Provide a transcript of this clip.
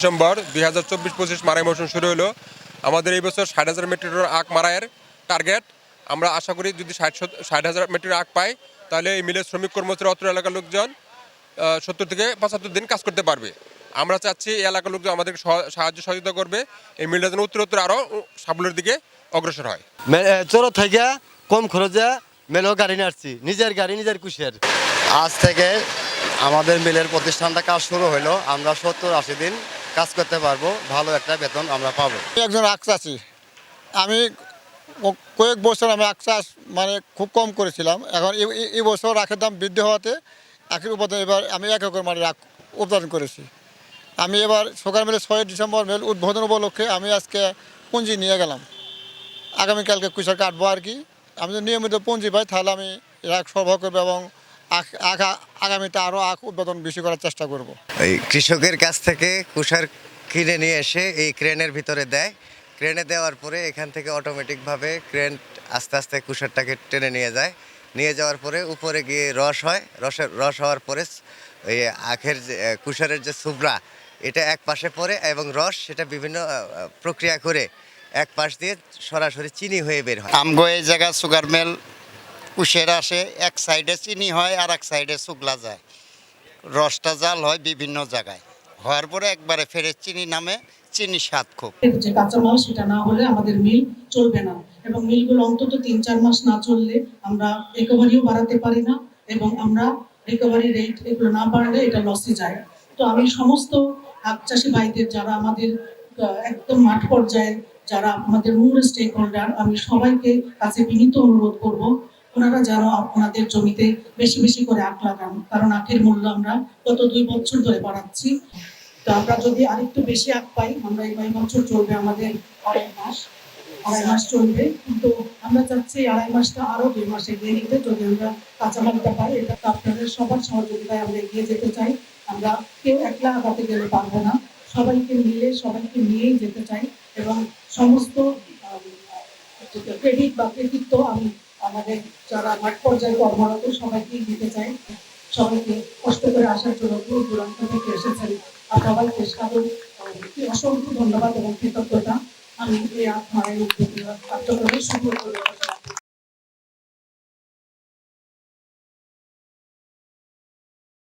December 2024-25 মারাই মৌসুম শুরু হলো। আমাদের এই বছর 60,000 মেট্রিক টন আখ মারাইয়ের টার্গেট। আমরা আশা করি যদি 60,000 মেট্রিক আখ পাই, তাহলে এই মিলের শ্রমিক কর্মচারী অত্র এলাকার লোকজন 70 থেকে 75 দিন কাজ করতে পারবে। আমরা চাচ্ছি এই এলাকার লোকজন আমাদের সাহায্য সহযোগিতা করবে, এই মিলটা যেন উত্তরোত্তর আরও সাফল্যের দিকে অগ্রসর হয়। চোরা থেকে কম খরচে মেলেও গাড়ি নিয়ে আসছি, নিজের গাড়ি নিজের কুশের। আজ থেকে আমাদের মিলের প্রতিষ্ঠানটা কাজ শুরু হলো। আমরা 70-80 দিন কাজ করতে পারবো, ভালো একটা বেতন আমরা পাবো। একজন আখ চাষি, আমি কয়েক বছর আমি আখ চাষ মানে খুব কম করেছিলাম। এখন এই বছর আখের দাম বৃদ্ধি হওয়াতে আখের উৎপাদন এবার আমি 1 একর মানে আখ উৎপাদন করেছি। আমি এবার সকাল মিলে 6 ডিসেম্বর মেল উদ্বোধন উপলক্ষে আমি আজকে পুঁজি নিয়ে গেলাম। আগামীকালকে কুশার কাটবো আর কি। আমি যদি নিয়মিত পুঁজি পাই তাহলে আমি আখ সরবরাহ করবো এবং আগামীতে আরও আখ উৎপাদন বেশি করার চেষ্টা করব। এই কৃষকের কাছ থেকে কুশার কিনে নিয়ে এসে এই ক্রেনের ভিতরে দেয়। ক্রেনে দেওয়ার পরে এখান থেকে অটোমেটিকভাবে ক্রেন আস্তে আস্তে কুশারটাকে টেনে নিয়ে যায়। নিয়ে যাওয়ার পরে উপরে গিয়ে রস হয়। রস হওয়ার পরে এই আখের যে কুশারের যে সুবরা, এটা এক পাশে পড়ে এবং রস সেটা বিভিন্ন প্রক্রিয়া করে এক পাশ দিয়ে সরাসরি চিনি হয়ে বের হয়। আমগো এই জায়গা সুগার মিল কুশের আসে, এক সাইডে চিনি হয় আর এক সাইডে শুকলা যায়। রসটা জাল হয় বিভিন্ন জায়গায়, হওয়ার পরে একবারে ফেরে চিনি নামে, চিনি স্বাদ খুব। যে কাঁচামাল সেটা না হলে আমাদের মিল চলবে না, এবং মিলগুলো অন্তত 3-4 মাস না চললে আমরা রিকভারিও বাড়াতে পারি না, এবং আমরা রিকভারি রেট এগুলো না বাড়লে এটা লসে যায়। তো আমি সমস্ত আখ চাষি ভাইদের, যারা আমাদের একদম মাঠ পর্যায়ে, যারা আমাদের মূল স্টেক হোল্ডার, আমি সবাইকে কাছে বিনীত অনুরোধ করব ওনারা যেন আপনাদের জমিতে বেশি বেশি করে আখ লাগান, কারণ আখের মূল্য আমরা গত 2 বছর ধরে বাড়াচ্ছি। তো আমরা যদি আরেকটু বেশি আখ পাই, আমরা এই বছর চলবে আমাদের 2.5 মাস চলবে, কিন্তু আমরা চাচ্ছি 2.5 মাসটা আরো 2 মাস এগিয়ে নিতে। যদি আমরা কাঁচামালটা পাই, এটা আপনাদের সবার সহযোগিতায় আমরা এগিয়ে যেতে চাই। আমরা কেউ একলা আগাতে গেলে পারবো না, সবাইকে মিলে সবাইকে নিয়েই যেতে চাই, এবং সমস্ত ক্রেডিট বা কৃতিত্ব আমি আমাদের যারা মাঠ পর্যায়ে কর্মরত সবাইকেই দিতে চাই। সবাইকে কষ্ট করে আসার জন্য দূর দূরান্ত থেকে এসেছেন, সবাইকে সাদর অসংখ্য ধন্যবাদ এবং কৃতজ্ঞতা। আমি এই আখ মারাই কার্যক্রমে শুরু করব।